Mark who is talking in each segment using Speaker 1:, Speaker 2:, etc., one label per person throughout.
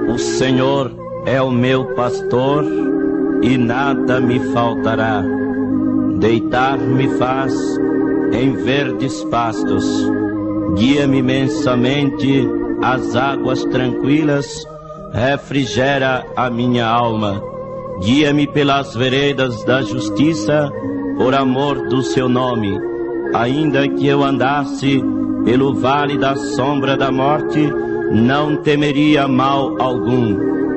Speaker 1: O Senhor é o meu pastor e nada me faltará. Deitar-me faz em verdes pastos. Guia-me imensamente às águas tranquilas, refrigera a minha alma. Guia-me pelas veredas da justiça, por amor do seu nome. Ainda que eu andasse pelo vale da sombra da morte, não temeria mal algum,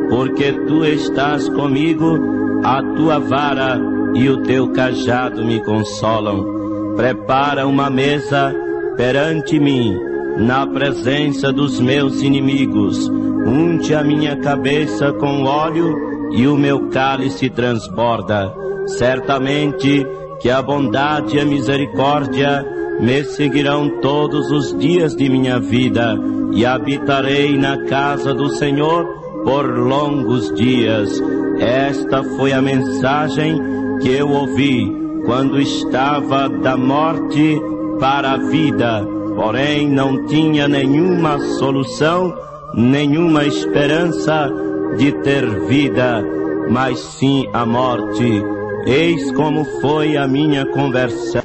Speaker 1: porque tu estás comigo, a tua vara e o teu cajado me consolam. Prepara uma mesa perante mim, na presença dos meus inimigos. Unge a minha cabeça com óleo e o meu cálice transborda. Certamente que a bondade e a misericórdia me seguirão todos os dias de minha vida, e habitarei na casa do Senhor por longos dias. Esta foi a mensagem que eu ouvi quando estava da morte para a vida, porém não tinha nenhuma solução, nenhuma esperança de ter vida, mas sim a morte. Eis como foi a minha conversão.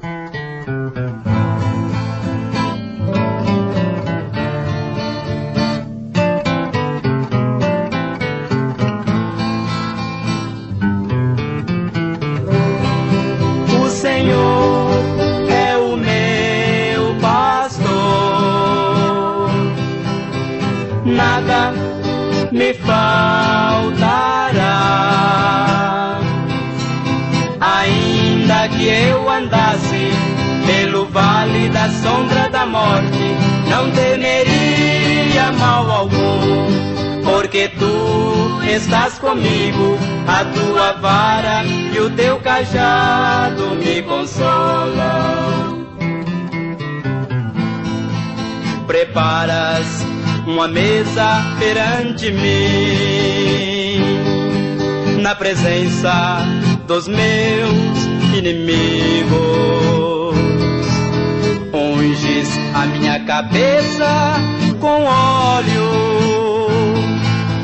Speaker 2: Nada me faltará, ainda que eu andasse pelo vale da sombra da morte, não temeria mal algum, porque tu estás comigo, a tua vara e o teu cajado me consolam. Preparas uma mesa perante mim, na presença dos meus inimigos. Unges a minha cabeça com óleo,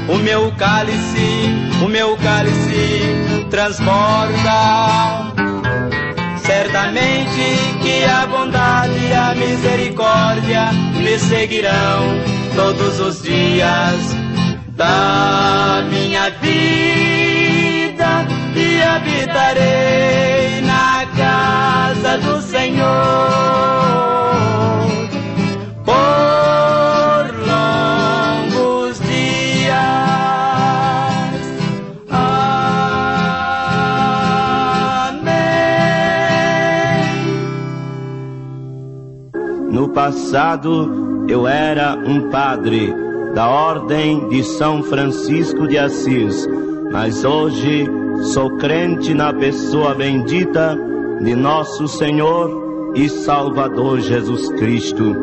Speaker 2: o meu cálice transborda. Certamente que a bondade e a misericórdia me seguirão todos os dias da minha vida, e habitarei na casa do Senhor por longos dias.
Speaker 1: No passado, eu era um padre da Ordem de São Francisco de Assis, mas hoje sou crente na pessoa bendita de nosso Senhor e Salvador Jesus Cristo.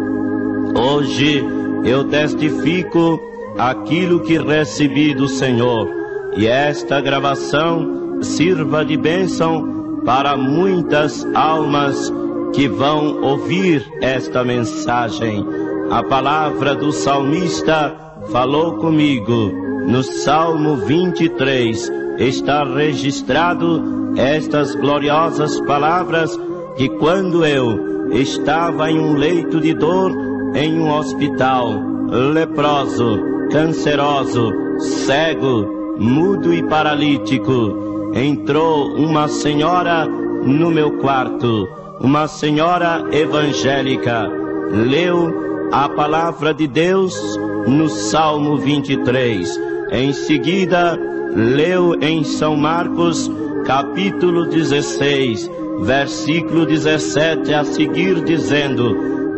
Speaker 1: Hoje eu testifico aquilo que recebi do Senhor, e esta gravação sirva de bênção para muitas almas que vão ouvir esta mensagem. A palavra do salmista falou comigo. No Salmo 23 está registrado estas gloriosas palavras, que quando eu estava em um leito de dor, em um hospital, leproso, canceroso, cego, mudo e paralítico, entrou uma senhora no meu quarto, uma senhora evangélica, leu a palavra de Deus no Salmo 23. Em seguida, leu em São Marcos, capítulo 16, versículo 17 a seguir, dizendo: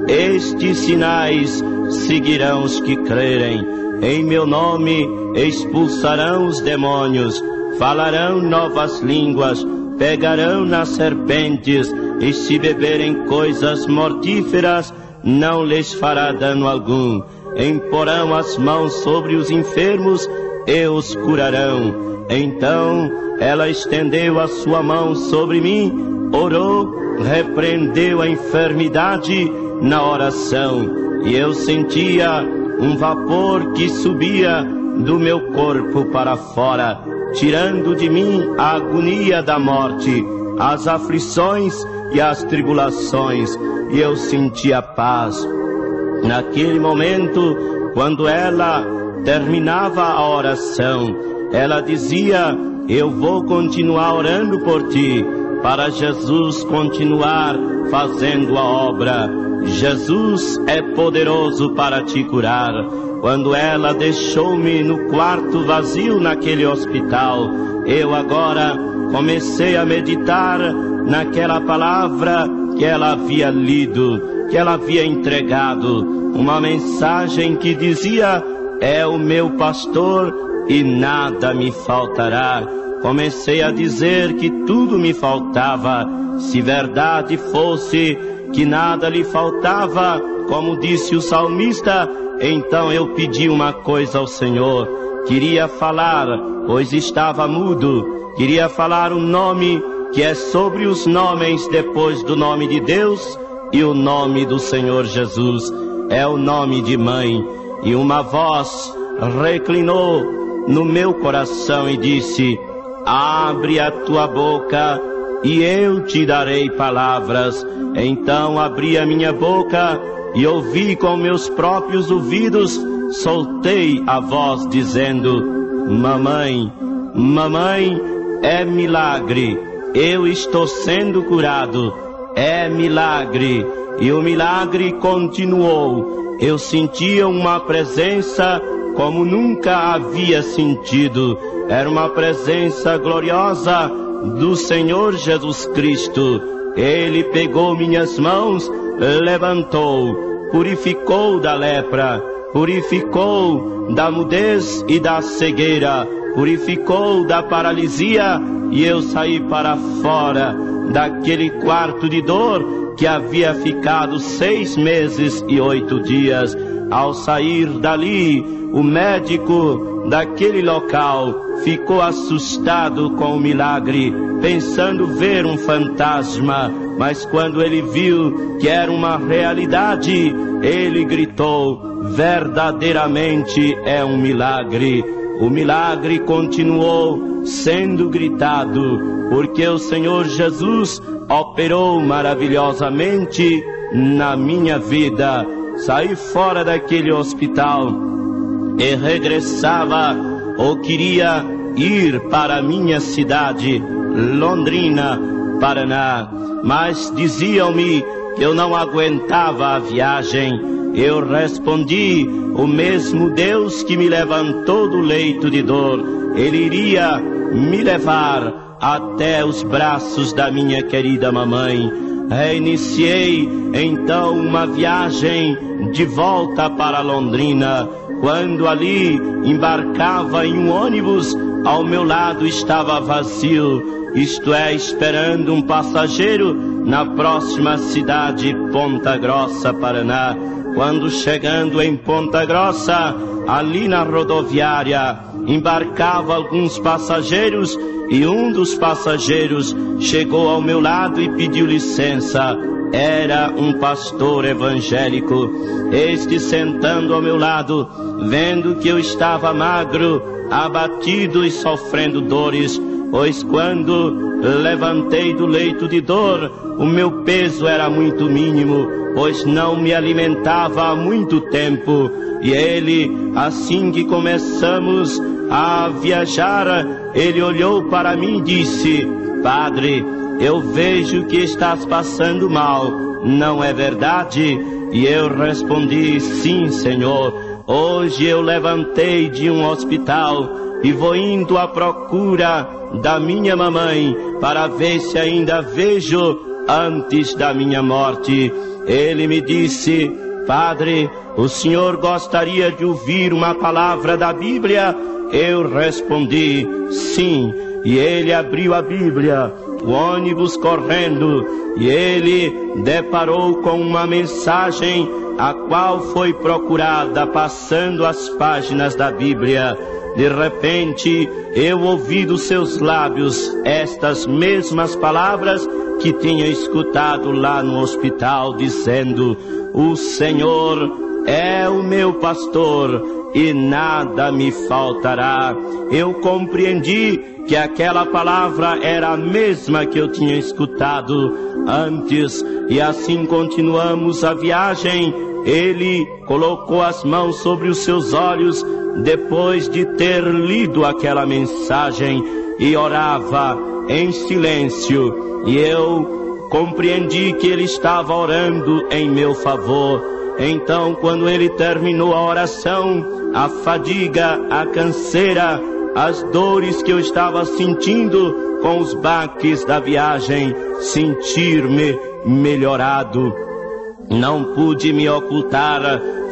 Speaker 1: estes sinais seguirão os que crerem. Em meu nome expulsarão os demônios, falarão novas línguas, pegarão nas serpentes, e se beberem coisas mortíferas, não lhes fará dano algum. Imporão as mãos sobre os enfermos e os curarão. Então ela estendeu a sua mão sobre mim, orou repreendeu a enfermidade na oração, e eu sentia um vapor que subia do meu corpo para fora, tirando de mim a agonia da morte, as aflições e as tribulações, e eu sentia paz. Naquele momento, quando ela terminava a oração, ela dizia: eu vou continuar orando por ti, para Jesus continuar fazendo a obra. Jesus é poderoso para te curar. Quando ela deixou-me no quarto vazio naquele hospital, eu agora comecei a meditar naquela palavra que ela havia lido, que ela havia entregado, uma mensagem que dizia: é o meu pastor e nada me faltará. Comecei a dizer que tudo me faltava. Se verdade fosse que nada lhe faltava, como disse o salmista, então eu pedi uma coisa ao Senhor. Queria falar, pois estava mudo. Queria falar o nome que é sobre os nomes, depois do nome de Deus, e o nome do Senhor Jesus. É o nome de mãe. E uma voz reclinou no meu coração e disse: abre a tua boca e eu te darei palavras. Então abri a minha boca e ouvi com meus próprios ouvidos, soltei a voz dizendo: mamãe, mamãe, é milagre, eu estou sendo curado, é milagre. E o milagre continuou. Eu sentia uma presença como nunca havia sentido. Era uma presença gloriosa do Senhor Jesus Cristo. Ele pegou minhas mãos, levantou, purificou da lepra, purificou da mudez e da cegueira, purificou da paralisia, e eu saí para fora daquele quarto de dor que havia ficado 6 meses e 8 dias. Ao sair dali, o médico daquele local ficou assustado com o milagre, pensando ver um fantasma, mas quando ele viu que era uma realidade, ele gritou: verdadeiramente é um milagre. O milagre continuou sendo gritado, porque o Senhor Jesus operou maravilhosamente na minha vida. Saí fora daquele hospital e regressava, ou queria ir para a minha cidade, Londrina, Paraná, mas diziam-me que eu não aguentava a viagem. Eu respondi: o mesmo Deus que me levantou do leito de dor, Ele iria me levar até os braços da minha querida mamãe. Reiniciei então uma viagem de volta para Londrina. Quando ali embarcava em um ônibus, ao meu lado estava vazio, isto é, esperando um passageiro na próxima cidade, Ponta Grossa, Paraná. Quando chegando em Ponta Grossa, ali na rodoviária, embarcava alguns passageiros, e um dos passageiros chegou ao meu lado e pediu licença. Era um pastor evangélico. Este, sentando ao meu lado, vendo que eu estava magro, abatido e sofrendo dores, pois quando levantei do leito de dor, o meu peso era muito mínimo, pois não me alimentava há muito tempo. E ele, assim que começamos a viajar, ele olhou para mim e disse: Padre, eu vejo que estás passando mal, não é verdade? E eu respondi: sim, Senhor. Hoje eu levantei de um hospital e vou indo à procura da minha mamãe para ver se ainda vejo antes da minha morte. Ele me disse: Padre, o senhor gostaria de ouvir uma palavra da Bíblia? Eu respondi: sim. E ele abriu a Bíblia, o ônibus correndo, e ele deparou com uma mensagem a qual foi procurada passando as páginas da Bíblia. De repente, eu ouvi dos seus lábios estas mesmas palavras que tinha escutado lá no hospital, dizendo: o Senhor é o meu pastor e nada me faltará. Eu compreendi que aquela palavra era a mesma que eu tinha escutado antes, e assim continuamos a viagem. Ele colocou as mãos sobre os seus olhos depois de ter lido aquela mensagem e orava em silêncio, e eu compreendi que ele estava orando em meu favor. Então, quando ele terminou a oração, a fadiga, a canseira, as dores que eu estava sentindo com os baques da viagem, sentir-me melhorado. Não pude me ocultar,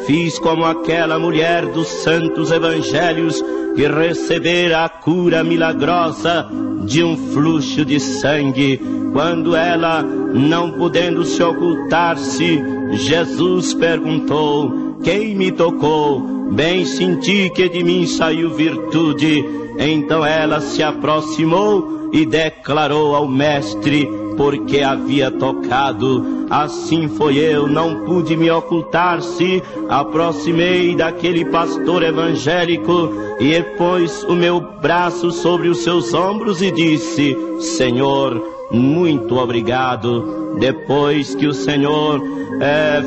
Speaker 1: fiz como aquela mulher dos santos evangelhos que recebera a cura milagrosa de um fluxo de sangue. Quando ela, não podendo se ocultar-se, Jesus perguntou: quem me tocou? Bem senti que de mim saiu virtude. Então ela se aproximou e declarou ao mestre porque havia tocado. Assim foi eu, não pude me ocultar-se, aproximei daquele pastor evangélico e pôs o meu braço sobre os seus ombros e disse: Senhor, muito obrigado. Depois que o Senhor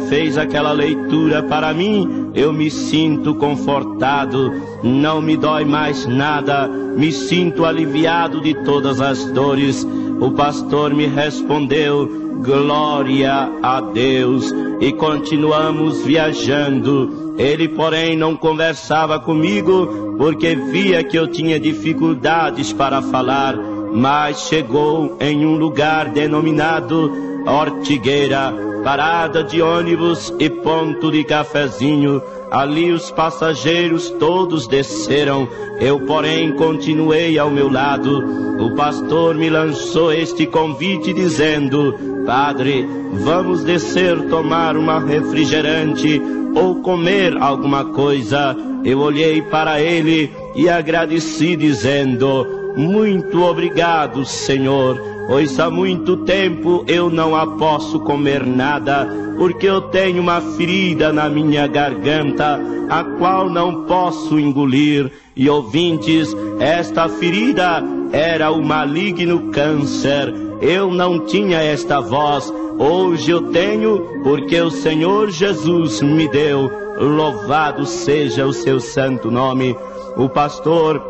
Speaker 1: fez aquela leitura para mim, eu me sinto confortado, não me dói mais nada, me sinto aliviado de todas as dores. O pastor me respondeu: glória a Deus, e continuamos viajando. Ele, porém, não conversava comigo porque via que eu tinha dificuldades para falar, mas chegou em um lugar denominado Ortigueira, parada de ônibus e ponto de cafezinho. Ali os passageiros todos desceram, eu, porém, continuei ao meu lado. O pastor me lançou este convite dizendo: Padre, vamos descer tomar uma refrigerante ou comer alguma coisa. Eu olhei para ele e agradeci dizendo: muito obrigado, Senhor, pois há muito tempo eu não posso comer nada, porque eu tenho uma ferida na minha garganta, a qual não posso engolir. E ouvintes, esta ferida era o maligno câncer. Eu não tinha esta voz, hoje eu tenho, porque o Senhor Jesus me deu. Louvado seja o seu santo nome. O pastor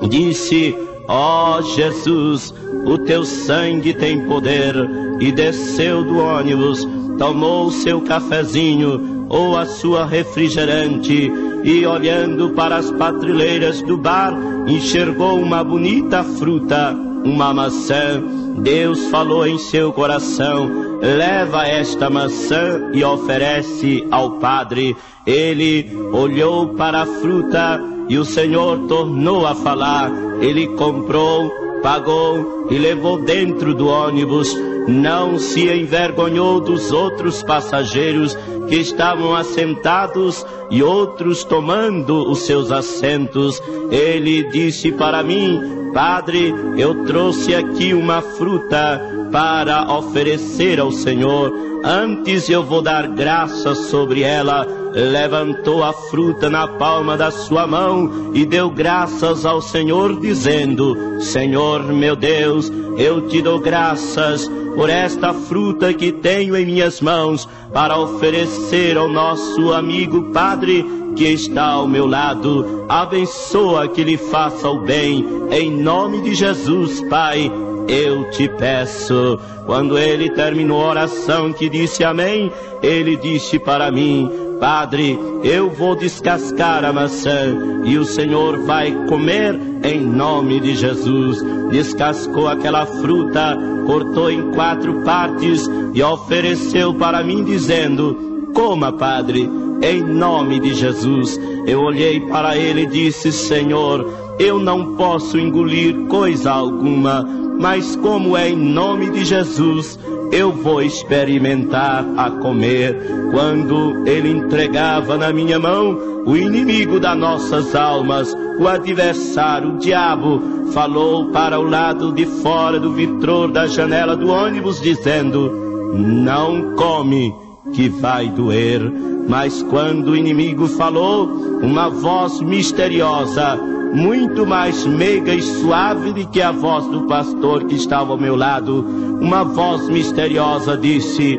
Speaker 1: disse: ó Jesus, o teu sangue tem poder. E desceu do ônibus, tomou o seu cafezinho ou a sua refrigerante e, olhando para as prateleras do bar, enxergou uma bonita fruta, uma maçã. Deus falou em seu coração: leva esta maçã e oferece ao Padre. Ele olhou para a fruta e o Senhor tornou a falar. Ele comprou, pagou e levou dentro do ônibus. Não se envergonhou dos outros passageiros que estavam assentados e outros tomando os seus assentos. Ele disse para mim: Padre, eu trouxe aqui uma fruta para oferecer ao Senhor. Antes eu vou dar graças sobre ela. Levantou a fruta na palma da sua mão e deu graças ao Senhor, dizendo: Senhor meu Deus, eu te dou graças por esta fruta que tenho em minhas mãos para oferecer ao nosso amigo Padre que está ao meu lado. Abençoa que lhe faça o bem, em nome de Jesus, Pai, eu te peço. Quando ele terminou a oração, que disse amém, ele disse para mim: Padre, eu vou descascar a maçã e o Senhor vai comer em nome de Jesus. Descascou aquela fruta, cortou em 4 partes e ofereceu para mim, dizendo: coma, Padre, em nome de Jesus. Eu olhei para ele e disse: Senhor, eu não posso engolir coisa alguma, mas como é em nome de Jesus, eu vou experimentar a comer. Quando ele entregava na minha mão o inimigo das nossas almas, o adversário, o diabo, falou para o lado de fora do vitrô da janela do ônibus, dizendo: não come, que vai doer. Mas quando o inimigo falou, uma voz misteriosa, muito mais meiga e suave do que a voz do pastor que estava ao meu lado, uma voz misteriosa disse: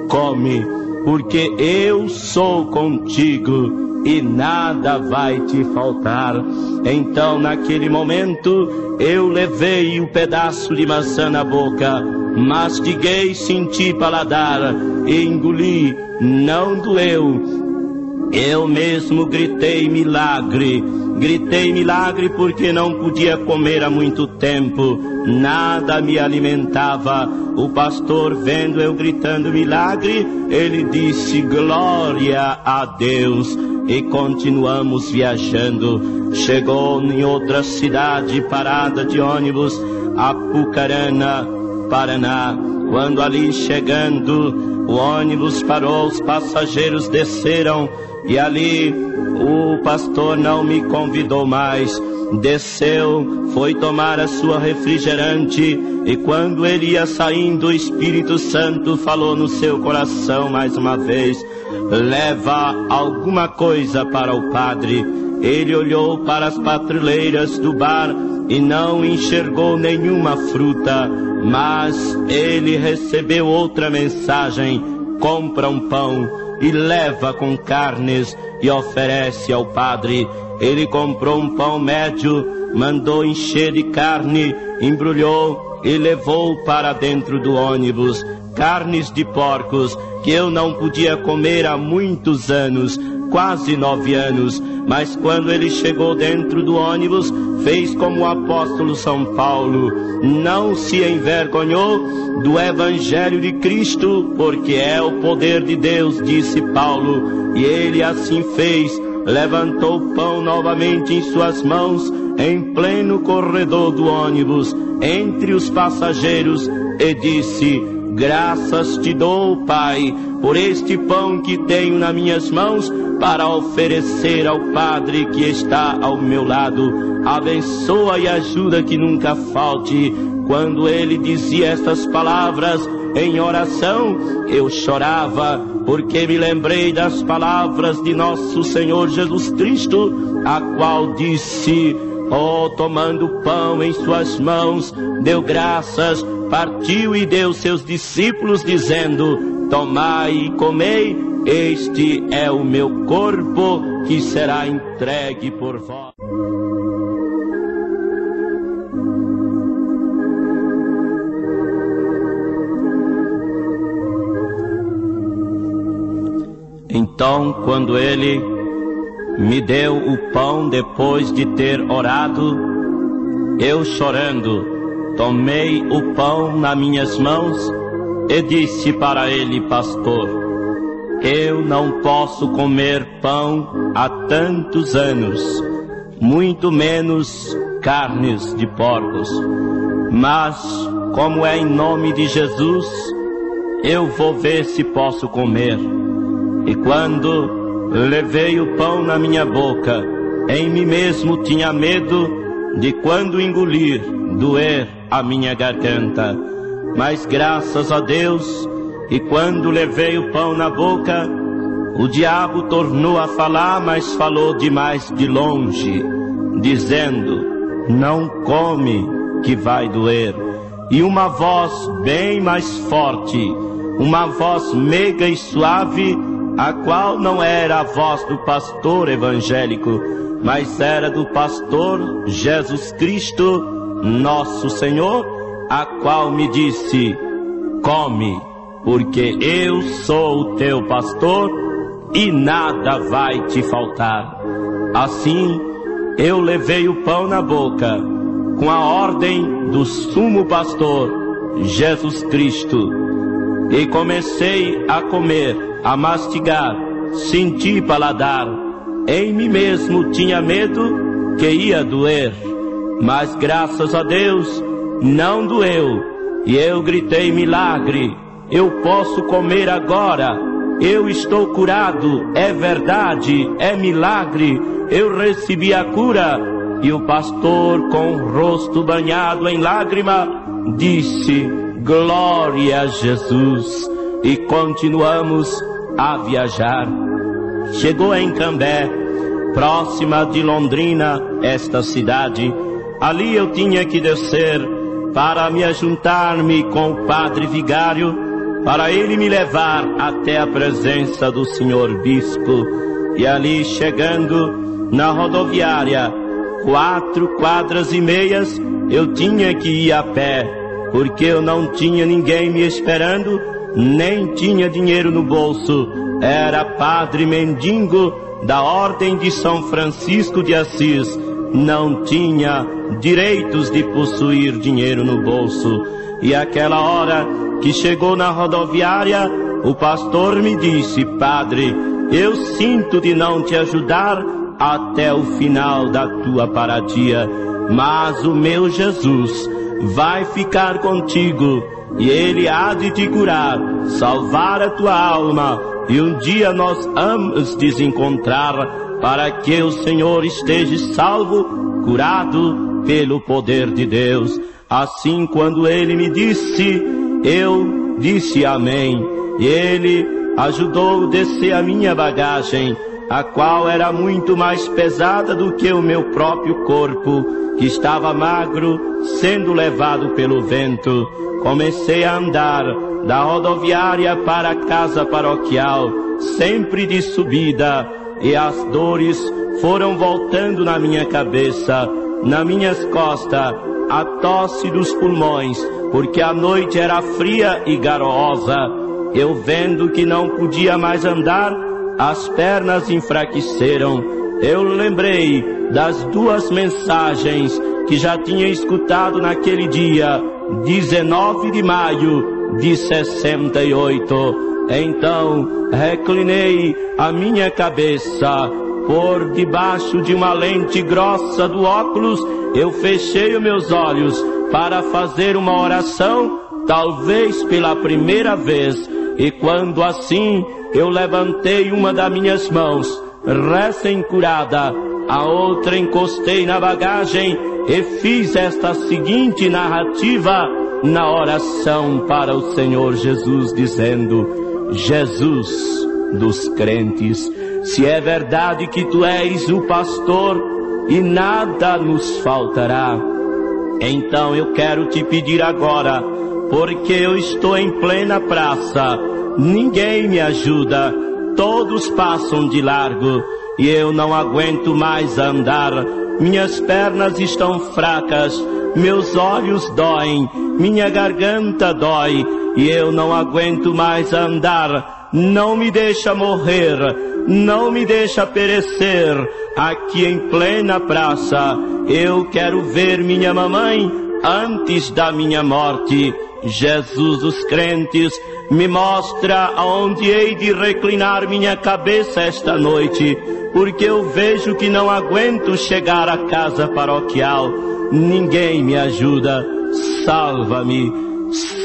Speaker 1: come, porque eu sou contigo e nada vai te faltar. Então, naquele momento, eu levei um pedaço de maçã na boca, mastiguei, senti paladar e engoli, não doeu. Eu mesmo gritei milagre porque não podia comer há muito tempo, nada me alimentava. O pastor, vendo eu gritando milagre, ele disse: glória a Deus. E continuamos viajando. Chegou em outra cidade, parada de ônibus, Apucarana, Paraná. Quando ali chegando, o ônibus parou, os passageiros desceram, e ali o pastor não me convidou mais. Desceu, foi tomar a sua refrigerante, e quando ele ia saindo, o Espírito Santo falou no seu coração mais uma vez: leva alguma coisa para o padre. Ele olhou para as prateleiras do bar e não enxergou nenhuma fruta, mas ele recebeu outra mensagem: compra um pão e leva com carnes e oferece ao padre. Ele comprou um pão médio, mandou encher de carne, embrulhou e levou para dentro do ônibus. Carnes de porcos que eu não podia comer há muitos anos, quase 9 anos, mas quando ele chegou dentro do ônibus, fez como o apóstolo São Paulo, não se envergonhou do Evangelho de Cristo, porque é o poder de Deus, disse Paulo, e ele assim fez. Levantou o pão novamente em suas mãos, em pleno corredor do ônibus, entre os passageiros, e disse: graças te dou, Pai, por este pão que tenho nas minhas mãos, para oferecer ao Padre que está ao meu lado. Abençoa e ajuda que nunca falte. Quando ele dizia estas palavras em oração, eu chorava, porque me lembrei das palavras de nosso Senhor Jesus Cristo, a qual disse: tomando o pão em suas mãos, deu graças, partiu e deu seus discípulos, dizendo: tomai e comei, este é o meu corpo que será entregue por vós. Então, quando ele me deu o pão depois de ter orado, eu chorando, tomei o pão nas minhas mãos e disse para ele: pastor, eu não posso comer pão há tantos anos, muito menos carnes de porcos, mas como é em nome de Jesus, eu vou ver se posso comer. E quando levei o pão na minha boca, em mim mesmo tinha medo de, quando engolir, doer a minha garganta. Mas graças a Deus, e quando levei o pão na boca, o diabo tornou a falar, mas falou de mais de longe, dizendo: não come, que vai doer. E uma voz bem mais forte, uma voz meiga e suave, a qual não era a voz do pastor evangélico, mas era do pastor Jesus Cristo, nosso Senhor, a qual me disse: come, porque eu sou o teu pastor e nada vai te faltar. Assim, eu levei o pão na boca, com a ordem do sumo pastor, Jesus Cristo, e comecei a comer, a mastigar, senti paladar. Em mim mesmo tinha medo que ia doer, mas graças a Deus não doeu. E eu gritei: milagre, eu posso comer agora, eu estou curado, é verdade, é milagre, eu recebi a cura. E o pastor, com o rosto banhado em lágrima, disse: glória a Jesus. E continuamos a viajar. Chegou em Cambé, próxima de Londrina, esta cidade. Ali eu tinha que descer para me ajuntar-me com o padre vigário, para ele me levar até a presença do senhor bispo. E ali, chegando na rodoviária, 4 quadras e meias, eu tinha que ir a pé, porque eu não tinha ninguém me esperando, nem tinha dinheiro no bolso. Era padre mendigo da Ordem de São Francisco de Assis, não tinha direitos de possuir dinheiro no bolso. E aquela hora que chegou na rodoviária, o pastor me disse: padre, eu sinto de não te ajudar até o final da tua paradia, mas o meu Jesus vai ficar contigo, e ele há de te curar, salvar a tua alma, e um dia nós vamos desencontrar, para que o Senhor esteja salvo, curado pelo poder de Deus. Assim, quando ele me disse, eu disse amém, e ele ajudou a descer a minha bagagem, a qual era muito mais pesada do que o meu próprio corpo, que estava magro, sendo levado pelo vento. Comecei a andar da rodoviária para a casa paroquial, sempre de subida, e as dores foram voltando na minha cabeça, nas minhas costas, a tosse dos pulmões, porque a noite era fria e garosa. Eu, vendo que não podia mais andar, as pernas enfraqueceram. Eu lembrei das 2 mensagens que já tinha escutado naquele dia, 19 de maio de 68. Então reclinei a minha cabeça por debaixo de uma lente grossa do óculos. Eu fechei os meus olhos para fazer uma oração, talvez pela primeira vez. E quando assim eu levantei uma das minhas mãos, recém-curada, a outra encostei na bagagem e fiz esta seguinte narrativa na oração para o Senhor Jesus, dizendo: Jesus dos crentes, se é verdade que tu és o pastor e nada nos faltará, então eu quero te pedir agora, porque eu estou em plena praça, ninguém me ajuda, todos passam de largo e eu não aguento mais andar, minhas pernas estão fracas, meus olhos doem, minha garganta dói e eu não aguento mais andar. Não me deixa morrer, não me deixa perecer aqui em plena praça. Eu quero ver minha mamãe antes da minha morte. Jesus dos crentes, me mostra aonde hei de reclinar minha cabeça esta noite, porque eu vejo que não aguento chegar à casa paroquial. Ninguém me ajuda. Salva-me,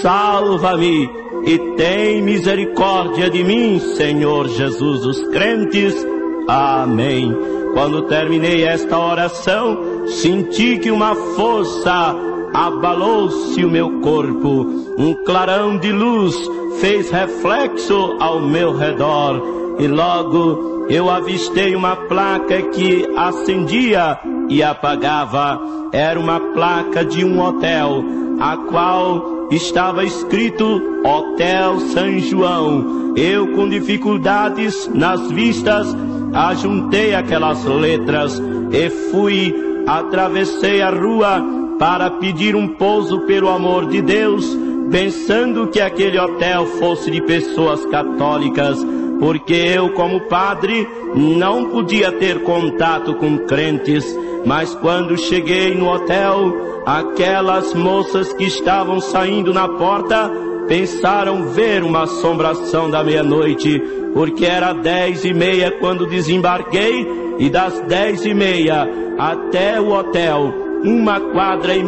Speaker 1: salva-me e tem misericórdia de mim, Senhor Jesus dos crentes. Amém. Quando terminei esta oração, senti que uma força abalou-se o meu corpo, um clarão de luz fez reflexo ao meu redor, e logo eu avistei uma placa que acendia e apagava. Era uma placa de um hotel, a qual estava escrito Hotel São João. Eu, com dificuldades nas vistas, ajuntei aquelas letras e atravessei a rua para pedir um pouso pelo amor de Deus, pensando que aquele hotel fosse de pessoas católicas, porque eu, como padre, não podia ter contato com crentes. Mas quando cheguei no hotel, aquelas moças que estavam saindo na porta pensaram ver uma assombração da meia-noite, porque era 10:30 quando desembarquei, e das 10:30 até o hotel, 1,5 quadras,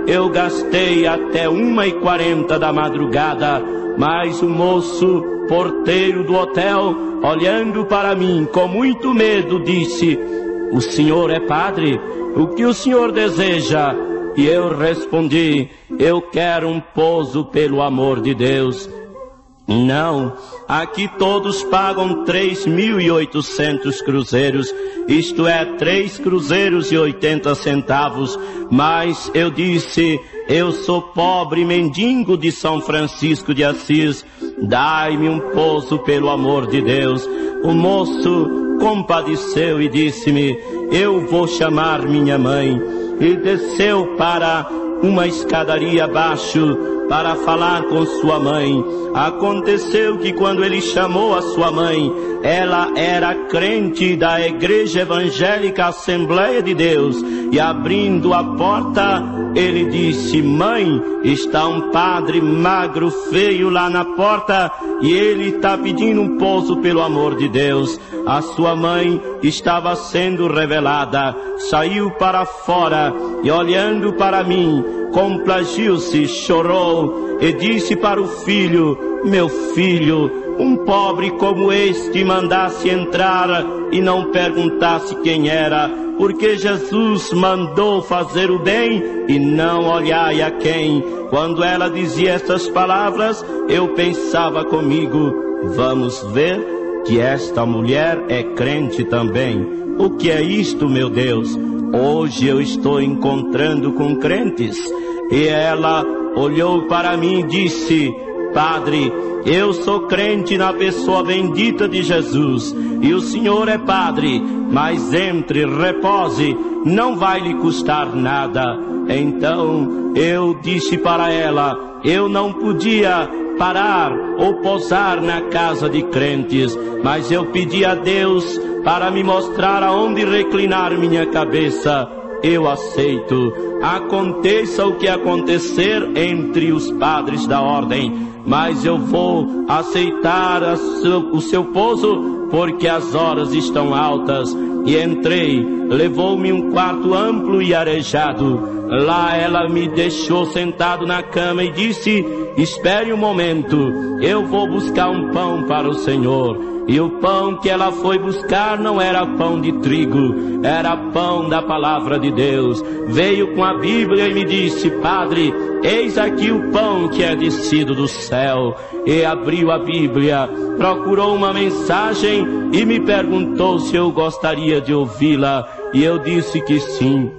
Speaker 1: eu gastei até 1:40 da madrugada. Mas o moço, porteiro do hotel, olhando para mim com muito medo, disse: "O senhor é padre? O que o senhor deseja?" E eu respondi: "Eu quero um pouso pelo amor de Deus." "Não, aqui todos pagam 3.800 cruzeiros, isto é, 3 cruzeiros e 80 centavos. Mas eu disse: eu sou pobre mendigo de São Francisco de Assis, dai-me um pouso pelo amor de Deus." O moço compadeceu e disse-me: "Eu vou chamar minha mãe." E desceu para uma escadaria abaixo para falar com sua mãe. Aconteceu que quando ele chamou a sua mãe, ela era crente da Igreja Evangélica Assembleia de Deus, e abrindo a porta, ele disse: "Mãe, está um padre magro, feio lá na porta, e ele está pedindo um pouso pelo amor de Deus." A sua mãe estava sendo revelada, saiu para fora e, olhando para mim, complagiu-se, chorou e disse para o filho: "Meu filho, um pobre como este mandasse entrar e não perguntasse quem era, porque Jesus mandou fazer o bem e não olhai a quem." Quando ela dizia estas palavras, eu pensava comigo: vamos ver que esta mulher é crente também. O que é isto, meu Deus? Hoje eu estou encontrando com crentes. E ela olhou para mim e disse: "Padre, eu sou crente na pessoa bendita de Jesus, e o senhor é padre, mas entre, repose, não vai lhe custar nada." Então eu disse para ela: eu não podia parar ou posar na casa de crentes, mas eu pedi a Deus para me mostrar aonde reclinar minha cabeça. Eu aceito, aconteça o que acontecer entre os padres da ordem, mas eu vou aceitar o seu pouso, porque as horas estão altas. E entrei, levou-me um quarto amplo e arejado. Lá ela me deixou sentado na cama e disse: "Espere um momento, eu vou buscar um pão para o senhor." E o pão que ela foi buscar não era pão de trigo, era pão da palavra de Deus. Veio com a Bíblia e me disse: "Padre, eis aqui o pão que é descido do céu." E abriu a Bíblia, procurou uma mensagem e me perguntou se eu gostaria de ouvi-la. E eu disse que sim.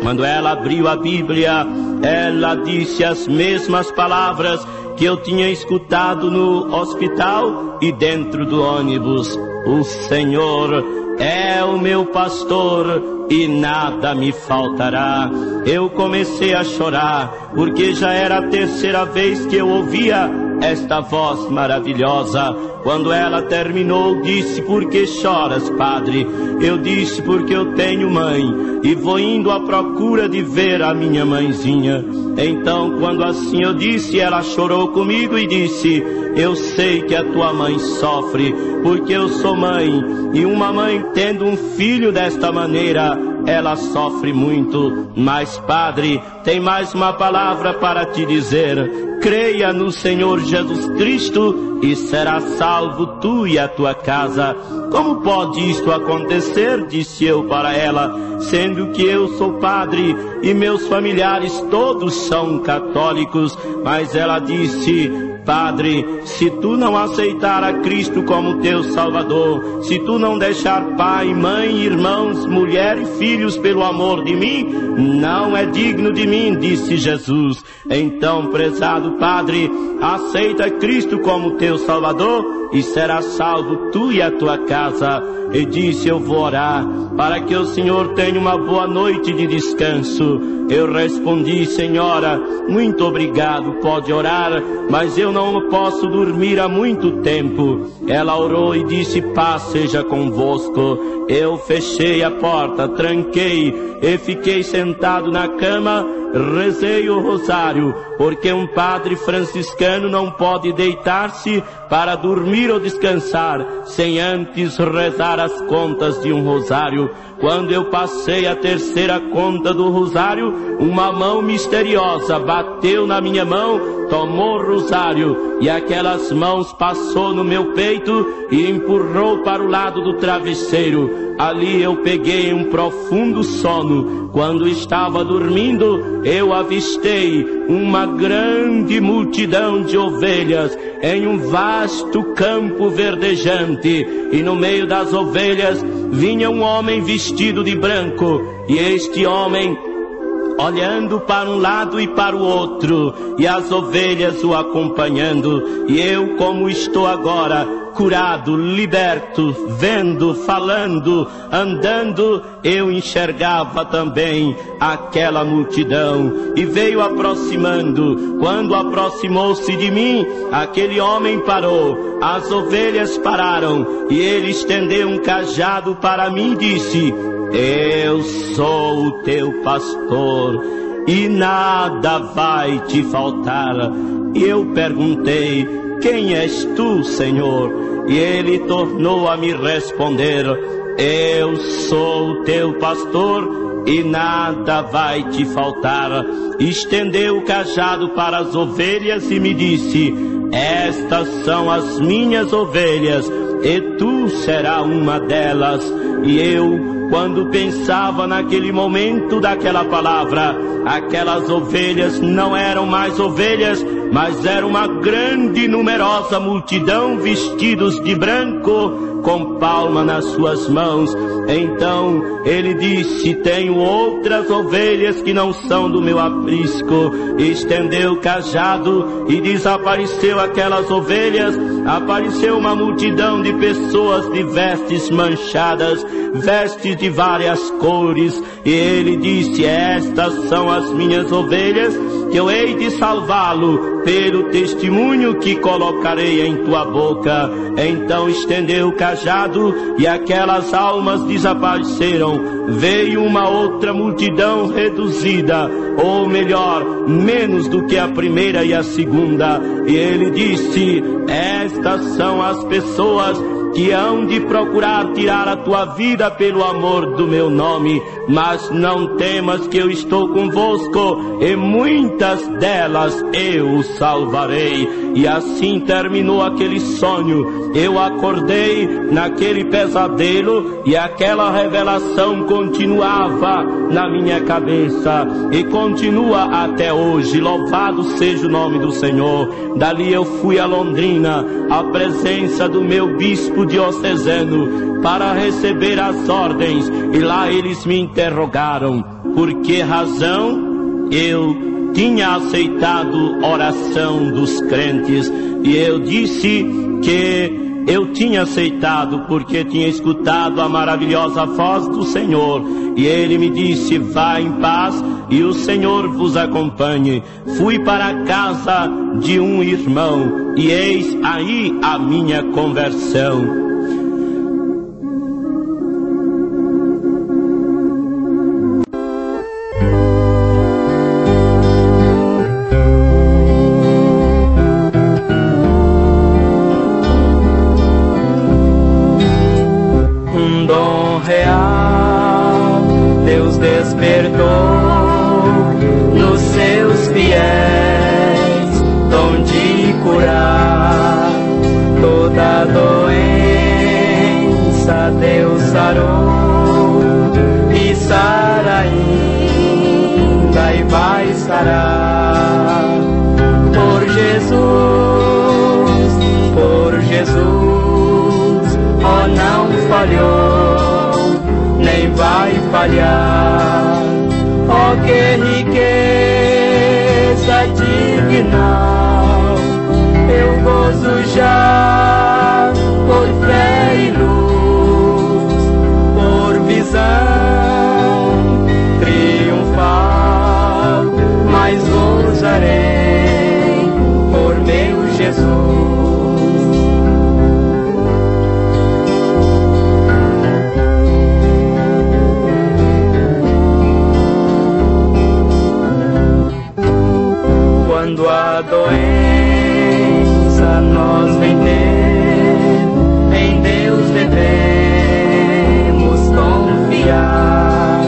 Speaker 1: Quando ela abriu a Bíblia, ela disse as mesmas palavras que eu tinha escutado no hospital e dentro do ônibus: "O Senhor é o meu pastor e nada me faltará." Eu comecei a chorar, porque já era a 3ª vez que eu ouvia esta voz maravilhosa. Quando ela terminou, disse: "Por que choras, padre?" Eu disse: "Porque eu tenho mãe e vou indo à procura de ver a minha mãezinha." Então, quando assim eu disse, ela chorou comigo e disse: "Eu sei que a tua mãe sofre, porque eu sou mãe, e uma mãe tendo um filho desta maneira, ela sofre muito. Mas, padre, tem mais uma palavra para te dizer: creia no Senhor Jesus Cristo e serás salvo tu e a tua casa." "Como pode isto acontecer?" disse eu para ela, "sendo que eu sou padre e meus familiares todos são católicos." Mas ela disse: "Padre, se tu não aceitar a Cristo como teu Salvador, se tu não deixar pai, mãe, irmãos, mulher e filhos pelo amor de mim, não é digno de mim", disse Jesus. Então, prezado padre, aceita Cristo como teu Salvador e serás salvo tu e a tua casa. E disse: "Eu vou orar para que o Senhor tenha uma boa noite de descanso." Eu respondi: "Senhora, muito obrigado, pode orar, mas eu não posso dormir há muito tempo." Ela orou e disse: "Paz seja convosco." Eu fechei a porta, tranquei e fiquei sentado na cama rezei o rosário, porque um padre franciscano não pode deitar-se para dormir ou descansar sem antes rezar as contas de um rosário. Quando eu passei a terceira conta do rosário, uma mão misteriosa bateu na minha mão, tomou o rosário, e aquelas mãos passou no meu peito e empurrou para o lado do travesseiro. Ali eu peguei um profundo sono. Quando estava dormindo, eu avistei uma grande multidão de ovelhas em um vasto campo verdejante, e no meio das ovelhas vinha um homem vestido de branco, e este homem olhando para um lado e para o outro, e as ovelhas o acompanhando. E eu, como estou agora, curado, liberto, vendo, falando, andando, eu enxergava também aquela multidão, e veio aproximando. Quando aproximou-se de mim, aquele homem parou, as ovelhas pararam, e ele estendeu um cajado para mim e disse: eu sou o teu pastor, e nada vai te faltar. E eu perguntei: quem és tu, Senhor? E ele tornou a me responder: eu sou o teu pastor, e nada vai te faltar. Estendeu o cajado para as ovelhas e me disse: estas são as minhas ovelhas, e tu serás uma delas. E eu, quando pensava naquele momento daquela palavra, aquelas ovelhas não eram mais ovelhas, mas era uma grande e numerosa multidão vestidos de branco, com palma nas suas mãos. Então ele disse: tenho outras ovelhas que não são do meu aprisco. Estendeu o cajado e desapareceu aquelas ovelhas. Apareceu uma multidão de pessoas de vestes manchadas, vestes de várias cores, e ele disse: estas são as minhas ovelhas, que eu hei de salvá-lo pelo testemunho que colocarei em tua boca. Então estendeu o cajado e aquelas almas desapareceram. Veio uma outra multidão reduzida, ou melhor, menos do que a primeira e a segunda, e ele disse: estas são as pessoas que hão de procurar tirar a tua vida pelo amor do meu nome, mas não temas, que eu estou convosco, e muitas delas eu salvarei. E assim terminou aquele sonho. Eu acordei naquele pesadelo, e aquela revelação continuava na minha cabeça, e continua até hoje. Louvado seja o nome do Senhor. Dali eu fui a Londrina, à presença do meu bispo diocesano, para receber as ordens, e lá eles me interrogaram por que razão eu tinha aceitado oração dos crentes, e eu disse que eu tinha aceitado porque tinha escutado a maravilhosa voz do Senhor, e ele me disse: vá em paz e o Senhor vos acompanhe. Fui para a casa de um irmão, e eis aí a minha conversão.
Speaker 2: Oh, que riqueza dignal, eu gozo já por fé e luz, por visão triunfal, mas gozarei por meu Jesus. nossa doença nós vem ter, em Deus devemos confiar,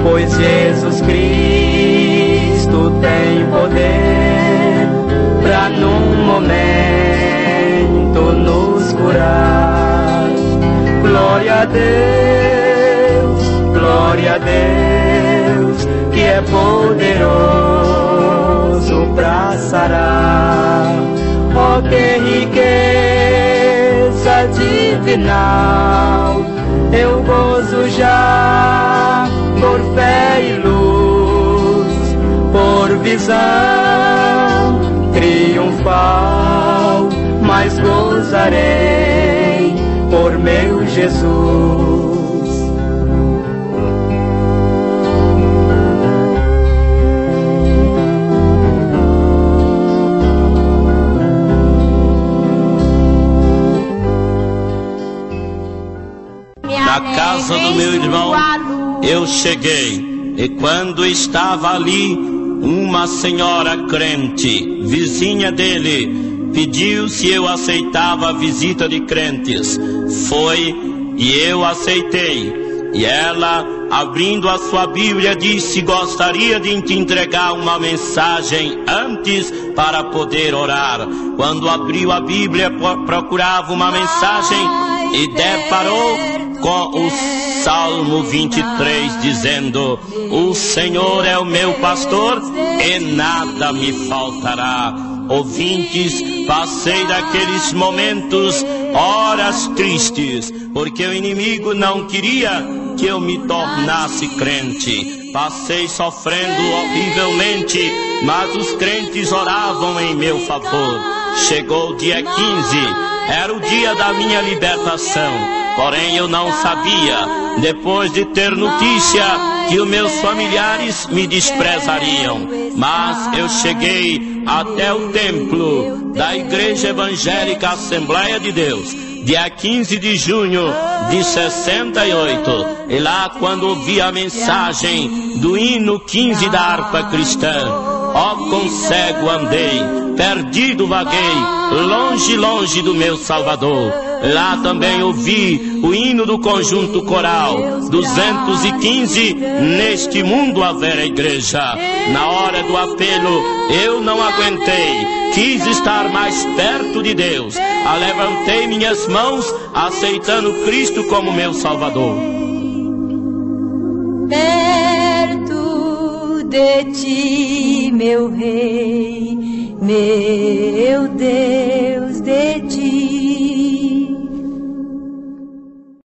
Speaker 2: pois Jesus Cristo tem poder pra num momento nos curar. Glória a Deus, que é poderoso pra sarar. Oh, que riqueza divinal, eu gozo já por fé e luz, por visão triunfal, mas gozarei por meu Jesus.
Speaker 1: Na casa do meu irmão eu cheguei, e quando estava ali, uma senhora crente, vizinha dele, pediu se eu aceitava a visita de crentes. Foi e eu aceitei. E ela, abrindo a sua Bíblia, disse: gostaria de te entregar uma mensagem antes para poder orar. Quando abriu a Bíblia, procurava uma mensagem e deparou com o Salmo 23, dizendo: o Senhor é o meu pastor e nada me faltará. Ouvintes, passei daqueles momentos, horas tristes, porque o inimigo não queria que eu me tornasse crente. Passei sofrendo horrivelmente, mas os crentes oravam em meu favor. Chegou o dia 15, era o dia da minha libertação. Porém eu não sabia, depois de ter notícia, que os meus familiares me desprezariam. Mas eu cheguei até o templo da Igreja Evangélica Assembleia de Deus, dia 15 de junho de 68. E lá, quando ouvi a mensagem do hino 15 da harpa cristã, ó, com cego andei, perdido vaguei, longe, longe do meu Salvador. Lá também ouvi o hino do conjunto coral 215, neste mundo haverá igreja. Na hora do apelo eu não aguentei, quis estar mais perto de Deus. Levantei minhas mãos, aceitando Cristo como meu Salvador.
Speaker 3: Perto de ti, meu Rei, meu